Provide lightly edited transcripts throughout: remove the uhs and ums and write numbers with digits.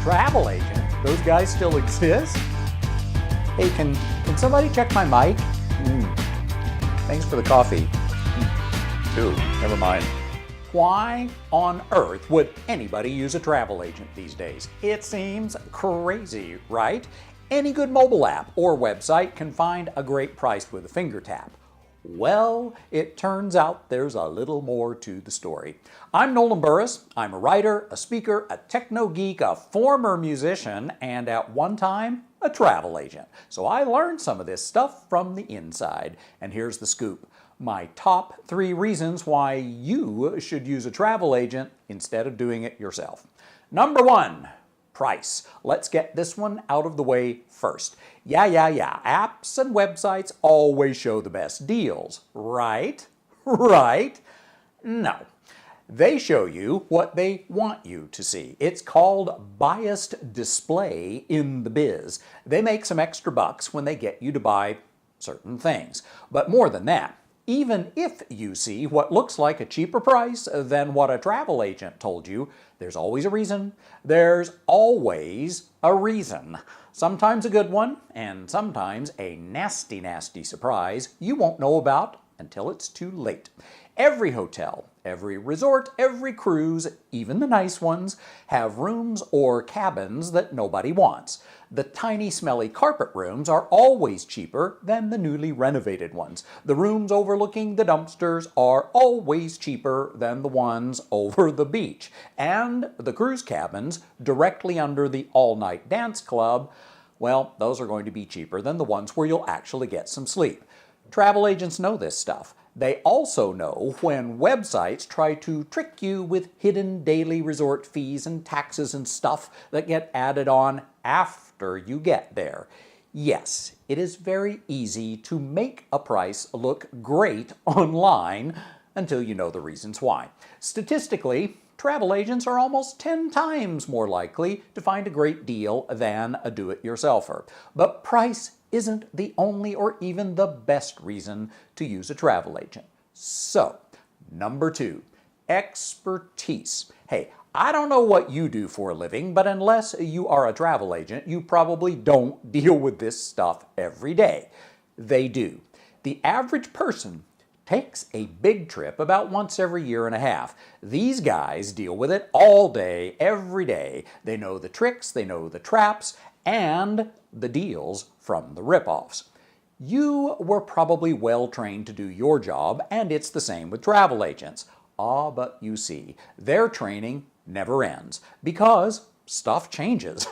Travel agent? Those guys still exist? Hey, can somebody check my mic? Thanks for the coffee. Ooh, never mind. Why on earth would anybody use a travel agent these days? It seems crazy, right? Any good mobile app or website can find a great price with a finger tap. Well, it turns out there's a little more to the story. I'm Nolan Burris. I'm a writer, a speaker, a techno geek, a former musician, and at one time, a travel agent. So I learned some of this stuff from the inside. And here's the scoop. My top 3 reasons why you should use a travel agent instead of doing it yourself. Number 1. Price. Let's get this one out of the way first. Yeah. Apps and websites always show the best deals, right? Right? No. They show you what they want you to see. It's called biased display in the biz. They make some extra bucks when they get you to buy certain things. But more than that, even if you see what looks like a cheaper price than what a travel agent told you, there's always a reason. There's always a reason. Sometimes a good one, and sometimes a nasty, nasty surprise you won't know about until it's too late. Every hotel, every resort, every cruise, even the nice ones, have rooms or cabins that nobody wants. The tiny, smelly carpet rooms are always cheaper than the newly renovated ones. The rooms overlooking the dumpsters are always cheaper than the ones over the beach. And the cruise cabins directly under the all-night dance club, well, those are going to be cheaper than the ones where you'll actually get some sleep. Travel agents know this stuff. They also know when websites try to trick you with hidden daily resort fees and taxes and stuff that get added on after you get there. Yes, it is very easy to make a price look great online until you know the reasons why. Statistically, travel agents are almost 10 times more likely to find a great deal than a do-it-yourselfer. But price isn't the only or even the best reason to use a travel agent. So, number 2, expertise. Hey, I don't know what you do for a living, but unless you are a travel agent, you probably don't deal with this stuff every day. They do. The average person takes a big trip about once every year and a half. These guys deal with it all day, every day. They know the tricks, they know the traps, and the deals from the ripoffs. You were probably well trained to do your job, and it's the same with travel agents. But you see, their training never ends because stuff changes.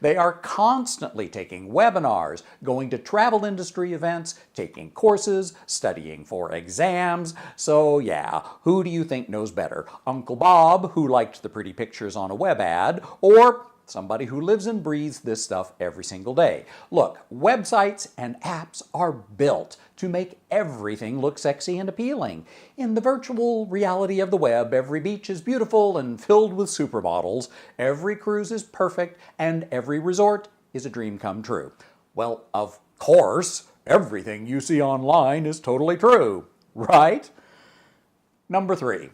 They are constantly taking webinars, going to travel industry events, taking courses, studying for exams. So yeah, who do you think knows better? Uncle Bob, who liked the pretty pictures on a web ad, or somebody who lives and breathes this stuff every single day? Look, websites and apps are built to make everything look sexy and appealing. In the virtual reality of the web, every beach is beautiful and filled with supermodels, every cruise is perfect, and every resort is a dream come true. Well, of course, everything you see online is totally true, right? Number 3,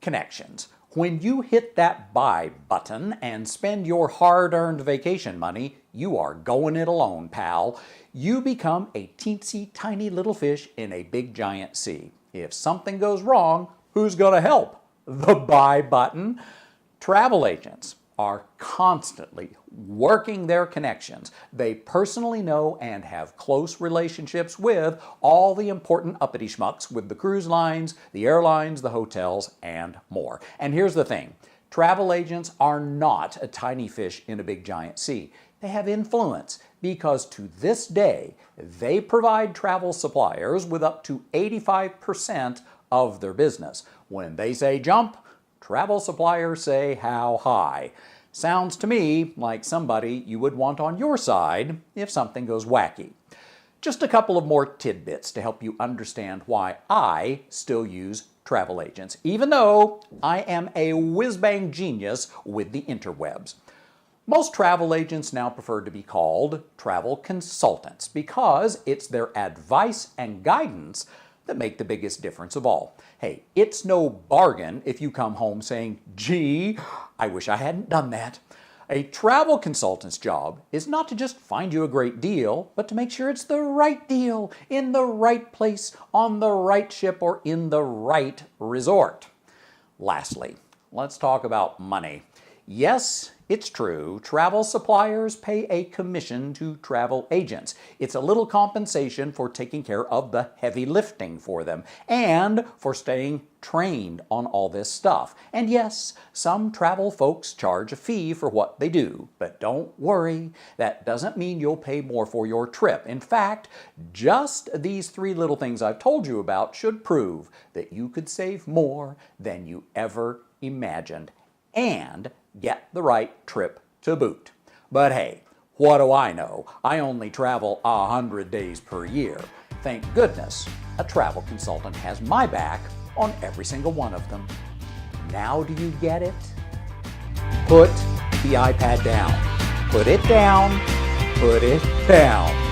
connections. When you hit that buy button and spend your hard-earned vacation money, you are going it alone, pal. You become a teensy tiny little fish in a big giant sea. If something goes wrong, who's going to help? The buy button. Travel agents are constantly working their connections. They personally know and have close relationships with all the important uppity schmucks with the cruise lines, the airlines, the hotels, and more. And here's the thing. Travel agents are not a tiny fish in a big giant sea. They have influence because to this day, they provide travel suppliers with up to 85% of their business. When they say jump, travel suppliers say how high. Sounds to me like somebody you would want on your side if something goes wacky. Just a couple of more tidbits to help you understand why I still use travel agents, even though I am a whiz-bang genius with the interwebs. Most travel agents now prefer to be called travel consultants because it's their advice and guidance that make the biggest difference of all. Hey, it's no bargain if you come home saying, gee, I wish I hadn't done that. A travel consultant's job is not to just find you a great deal, but to make sure it's the right deal, in the right place, on the right ship, or in the right resort. Lastly, let's talk about money. Yes, it's true, travel suppliers pay a commission to travel agents. It's a little compensation for taking care of the heavy lifting for them and for staying trained on all this stuff. And yes, some travel folks charge a fee for what they do, but don't worry, that doesn't mean you'll pay more for your trip. In fact, just these 3 little things I've told you about should prove that you could save more than you ever imagined and get the right trip to boot. But hey, what do I know? I only travel 100 days per year. Thank goodness a travel consultant has my back on every single one of them. Now do you get it? Put the iPad down. Put it down. Put it down.